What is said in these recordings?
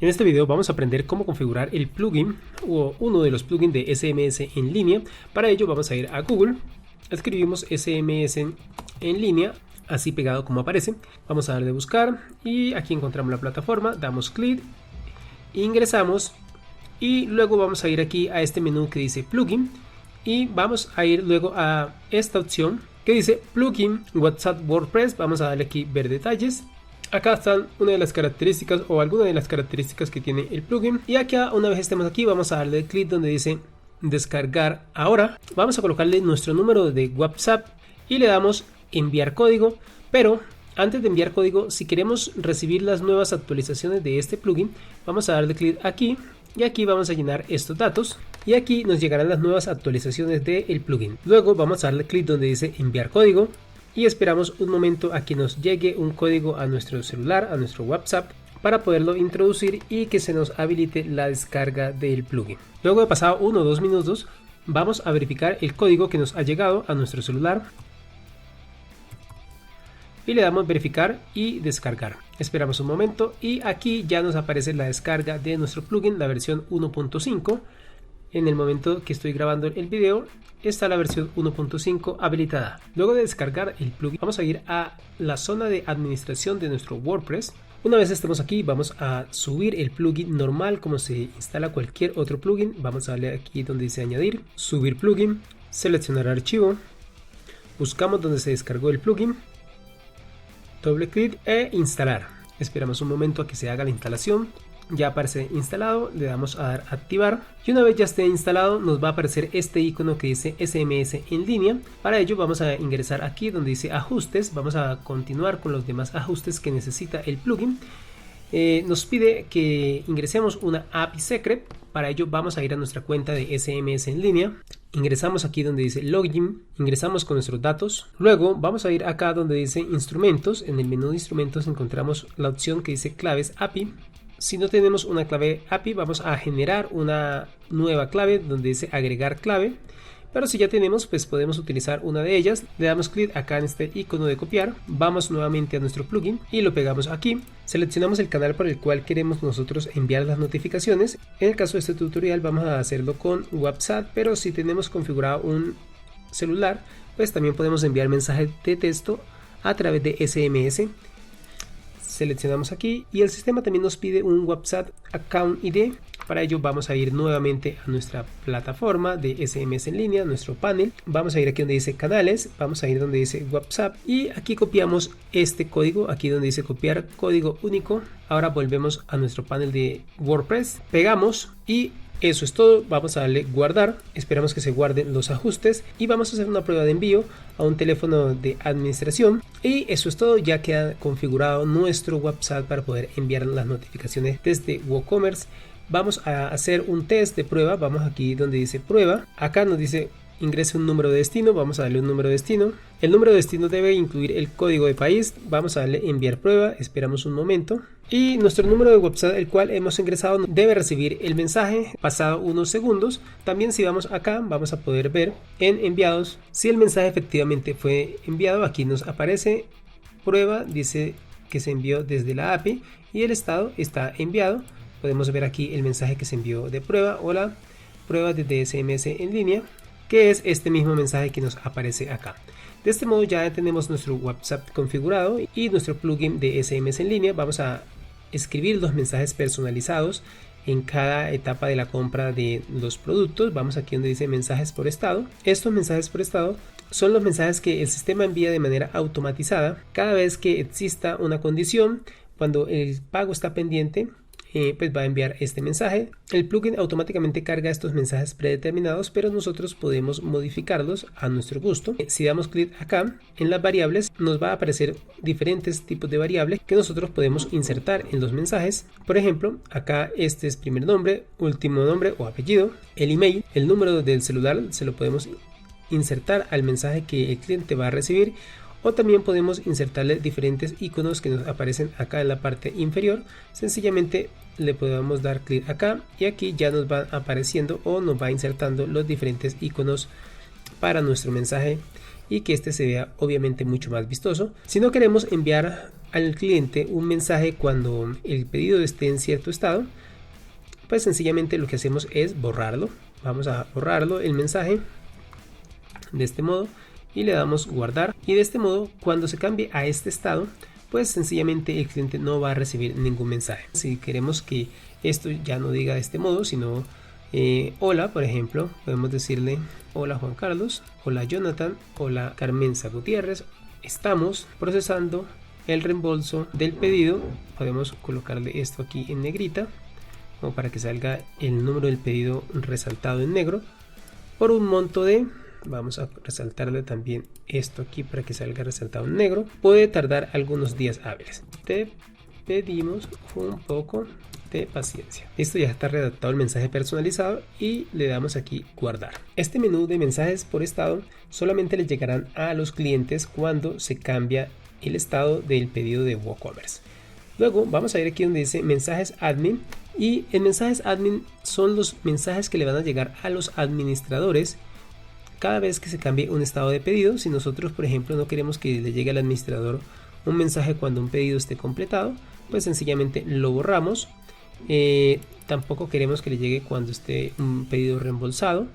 En este video vamos a aprender cómo configurar el plugin o uno de los plugins de SMS en línea. Para ello vamos a ir a Google, escribimos SMS en línea, así pegado como aparece. Vamos a darle a buscar y aquí encontramos la plataforma, damos clic, ingresamos y luego vamos a ir aquí a este menú que dice plugin y vamos a ir luego a esta opción que dice plugin WhatsApp WordPress. Vamos a darle aquí ver detalles. Acá están una de las características o algunas de las características que tiene el plugin. Y acá, una vez estemos aquí, vamos a darle clic donde dice descargar ahora. Vamos a colocarle nuestro número de WhatsApp y le damos enviar código. Pero antes de enviar código, si queremos recibir las nuevas actualizaciones de este plugin, vamos a darle clic aquí y aquí vamos a llenar estos datos. Y aquí nos llegarán las nuevas actualizaciones del plugin. Luego vamos a darle clic donde dice enviar código. Y esperamos un momento a que nos llegue un código a nuestro celular, a nuestro WhatsApp, para poderlo introducir y que se nos habilite la descarga del plugin. Luego de pasado 1 o 2 minutos, vamos a verificar el código que nos ha llegado a nuestro celular. Y le damos verificar y descargar. Esperamos un momento y aquí ya nos aparece la descarga de nuestro plugin, la versión 1.5. En el momento que estoy grabando el video está la versión 1.5 habilitada. Luego de descargar el plugin vamos a ir a la zona de administración de nuestro WordPress. Una vez estemos aquí vamos a subir el plugin normal como se instala cualquier otro plugin. Vamos a darle aquí donde dice añadir, subir plugin, seleccionar archivo, buscamos donde se descargó el plugin, doble clic e instalar. Esperamos un momento a que se haga la instalación. Ya aparece instalado, le damos a dar a activar y una vez ya esté instalado nos va a aparecer este icono que dice SMS en línea. Para ello vamos a ingresar aquí donde dice ajustes, vamos a continuar con los demás ajustes que necesita el plugin. Nos pide que ingresemos una API secret. Para ello vamos a ir a nuestra cuenta de SMS en línea, ingresamos aquí donde dice login, ingresamos con nuestros datos, luego vamos a ir acá donde dice instrumentos. En el menú de instrumentos encontramos la opción que dice claves API. Si no tenemos una clave API vamos a generar una nueva clave donde dice agregar clave, pero si ya tenemos pues podemos utilizar una de ellas. Le damos clic acá en este icono de copiar, vamos nuevamente a nuestro plugin y lo pegamos aquí, seleccionamos el canal por el cual queremos nosotros enviar las notificaciones. En el caso de este tutorial vamos a hacerlo con WhatsApp, pero si tenemos configurado un celular pues también podemos enviar mensajes de texto a través de SMS. Seleccionamos aquí y el sistema también nos pide un WhatsApp Account ID. Para ello vamos a ir nuevamente a nuestra plataforma de SMS en línea, nuestro panel. Vamos a ir aquí donde dice canales, vamos a ir donde dice WhatsApp y aquí copiamos este código, aquí donde dice copiar código único. Ahora volvemos a nuestro panel de WordPress, pegamos y eso es todo. Vamos a darle guardar, esperamos que se guarden los ajustes y vamos a hacer una prueba de envío a un teléfono de administración y eso es todo. Ya queda configurado nuestro WhatsApp para poder enviar las notificaciones desde WooCommerce. Vamos a hacer un test de prueba, vamos aquí donde dice prueba, acá nos dice ingrese un número de destino, vamos a darle un número de destino. El número de destino debe incluir el código de país, vamos a darle enviar prueba, esperamos un momento. Y nuestro número de WhatsApp, el cual hemos ingresado, debe recibir el mensaje pasado unos segundos. También si vamos acá, vamos a poder ver en enviados si el mensaje efectivamente fue enviado. Aquí nos aparece prueba, dice que se envió desde la API y el estado está enviado. Podemos ver aquí el mensaje que se envió de prueba o la prueba desde SMS en línea, que es este mismo mensaje que nos aparece acá. De este modo ya tenemos nuestro WhatsApp configurado y nuestro plugin de SMS en línea. Vamos a escribir los mensajes personalizados en cada etapa de la compra de los productos. Vamos aquí donde dice mensajes por estado. Estos mensajes por estado son los mensajes que el sistema envía de manera automatizada cada vez que exista una condición. Cuando el pago está pendiente, pues va a enviar este mensaje. El plugin automáticamente carga estos mensajes predeterminados, pero nosotros podemos modificarlos a nuestro gusto. Si damos clic acá en las variables nos va a aparecer diferentes tipos de variables que nosotros podemos insertar en los mensajes. Por ejemplo, acá este es primer nombre, último nombre o apellido, el email, el número del celular se lo podemos insertar al mensaje que el cliente va a recibir. O también podemos insertarle diferentes iconos que nos aparecen acá en la parte inferior. Sencillamente le podemos dar clic acá y aquí ya nos va apareciendo o nos va insertando los diferentes iconos para nuestro mensaje y que este se vea obviamente mucho más vistoso. Si no queremos enviar al cliente un mensaje cuando el pedido esté en cierto estado, pues sencillamente lo que hacemos es borrarlo. Vamos a borrarlo el mensaje de este modo y le damos guardar, y de este modo cuando se cambie a este estado, pues sencillamente el cliente no va a recibir ningún mensaje. Si queremos que esto ya no diga de este modo, sino hola, por ejemplo, podemos decirle hola Juan Carlos, hola Jonathan, hola Carmenza Gutiérrez, estamos procesando el reembolso del pedido. Podemos colocarle esto aquí en negrita como para que salga el número del pedido resaltado en negro por un monto de, vamos a resaltarle también esto aquí para que salga resaltado en negro, puede tardar algunos días hábiles. Te pedimos un poco de paciencia. Listo, ya está redactado el mensaje personalizado y le damos aquí guardar. Este menú de mensajes por estado solamente le llegarán a los clientes cuando se cambia el estado del pedido de WooCommerce. Luego vamos a ir aquí donde dice mensajes admin, y en mensajes admin son los mensajes que le van a llegar a los administradores cada vez que se cambie un estado de pedido. Si nosotros, por ejemplo, no queremos que le llegue al administrador un mensaje cuando un pedido esté completado, pues sencillamente lo borramos. Tampoco queremos que le llegue cuando esté un pedido reembolsado,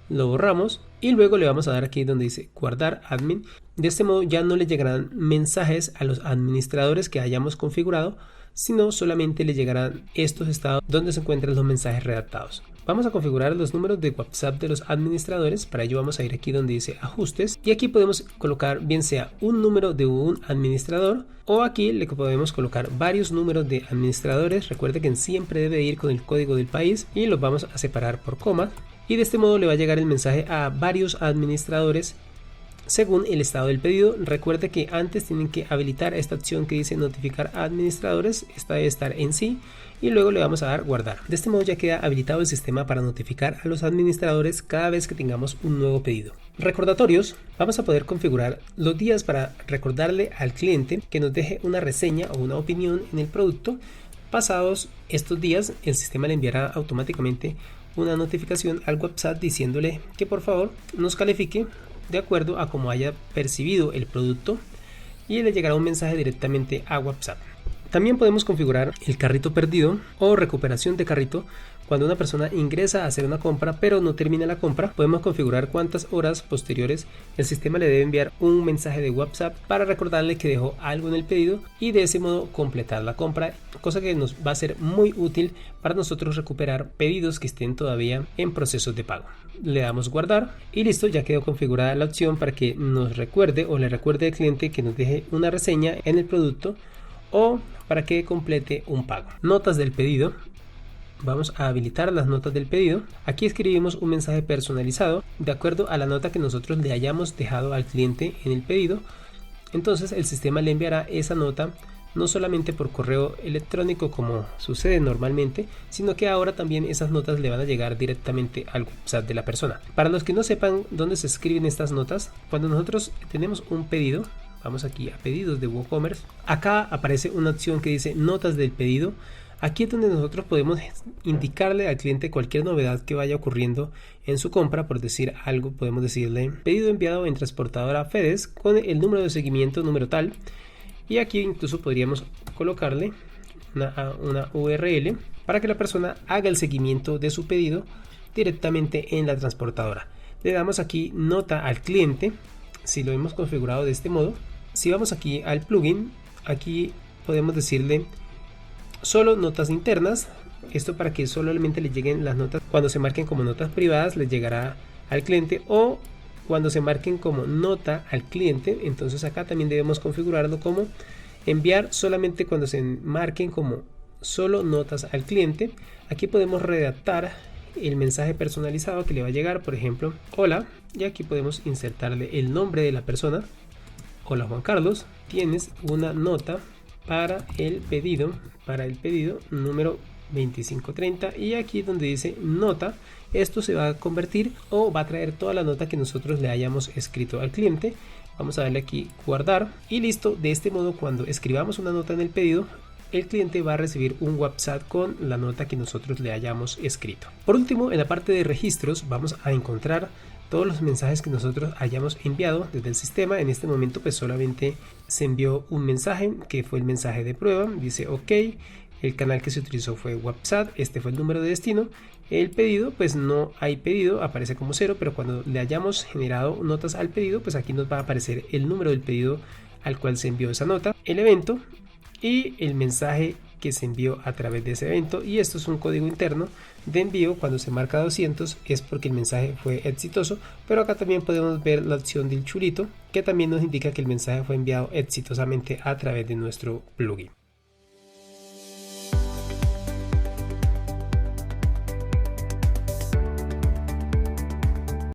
lo borramos y luego le vamos a dar aquí donde dice guardar admin. De este modo ya no le llegarán mensajes a los administradores que hayamos configurado, sino solamente le llegarán estos estados donde se encuentran los mensajes redactados. Vamos a configurar los números de WhatsApp de los administradores. Para ello vamos a ir aquí donde dice ajustes, y aquí podemos colocar bien sea un número de un administrador, o aquí le podemos colocar varios números de administradores. Recuerde que siempre debe ir con el código del país y los vamos a separar por coma, y de este modo le va a llegar el mensaje a varios administradores según el estado del pedido. Recuerde que antes tienen que habilitar esta opción que dice notificar a administradores. Esta debe estar en sí, y luego le vamos a dar guardar. De este modo ya queda habilitado el sistema para notificar a los administradores cada vez que tengamos un nuevo pedido. Recordatorios: vamos a poder configurar los días para recordarle al cliente que nos deje una reseña o una opinión en el producto. Pasados estos días, el sistema le enviará automáticamente una notificación al WhatsApp diciéndole que por favor nos califique de acuerdo a cómo haya percibido el producto, y le llegará un mensaje directamente a WhatsApp. También podemos configurar el carrito perdido o recuperación de carrito. Cuando una persona ingresa a hacer una compra pero no termina la compra, podemos configurar cuántas horas posteriores el sistema le debe enviar un mensaje de WhatsApp para recordarle que dejó algo en el pedido y de ese modo completar la compra, cosa que nos va a ser muy útil para nosotros recuperar pedidos que estén todavía en procesos de pago. Le damos guardar y listo, ya quedó configurada la opción para que nos recuerde o le recuerde al cliente que nos deje una reseña en el producto o para que complete un pago. Notas del pedido. Vamos a habilitar las notas del pedido. Aquí escribimos un mensaje personalizado de acuerdo a la nota que nosotros le hayamos dejado al cliente en el pedido. Entonces el sistema le enviará esa nota no solamente por correo electrónico como sucede normalmente, sino que ahora también esas notas le van a llegar directamente al WhatsApp de la persona. Para los que no sepan dónde se escriben estas notas, cuando nosotros tenemos un pedido, vamos aquí a pedidos de WooCommerce, acá aparece una opción que dice notas del pedido. Aquí es donde nosotros podemos indicarle al cliente cualquier novedad que vaya ocurriendo en su compra. Por decir algo, podemos decirle pedido enviado en transportadora FedEx con el número de seguimiento número tal, y aquí incluso podríamos colocarle una URL para que la persona haga el seguimiento de su pedido directamente en la transportadora. Le damos aquí nota al cliente si lo hemos configurado de este modo. Si vamos aquí al plugin, aquí podemos decirle solo notas internas. Esto para que solamente le lleguen las notas cuando se marquen como notas privadas, les llegará al cliente, o cuando se marquen como nota al cliente. Entonces acá también debemos configurarlo como enviar solamente cuando se marquen como solo notas al cliente. Aquí podemos redactar el mensaje personalizado que le va a llegar, por ejemplo, hola, y aquí podemos insertarle el nombre de la persona. Hola Juan Carlos, tienes una nota para el pedido número 2530, y aquí donde dice nota, esto se va a convertir o va a traer toda la nota que nosotros le hayamos escrito al cliente. Vamos a darle aquí guardar y listo. De este modo, cuando escribamos una nota en el pedido, el cliente va a recibir un WhatsApp con la nota que nosotros le hayamos escrito. Por último, en la parte de registros vamos a encontrar todos los mensajes que nosotros hayamos enviado desde el sistema. En este momento pues solamente se envió un mensaje que fue el mensaje de prueba, dice OK, el canal que se utilizó fue WhatsApp, este fue el número de destino. El pedido, pues no hay pedido, aparece como 0, pero cuando le hayamos generado notas al pedido, pues aquí nos va a aparecer el número del pedido al cual se envió esa nota, el evento y el mensaje que se envió a través de ese evento. Y esto es un código interno de envío. Cuando se marca 200 es porque el mensaje fue exitoso, pero acá también podemos ver la opción del chulito, que también nos indica que el mensaje fue enviado exitosamente a través de nuestro plugin.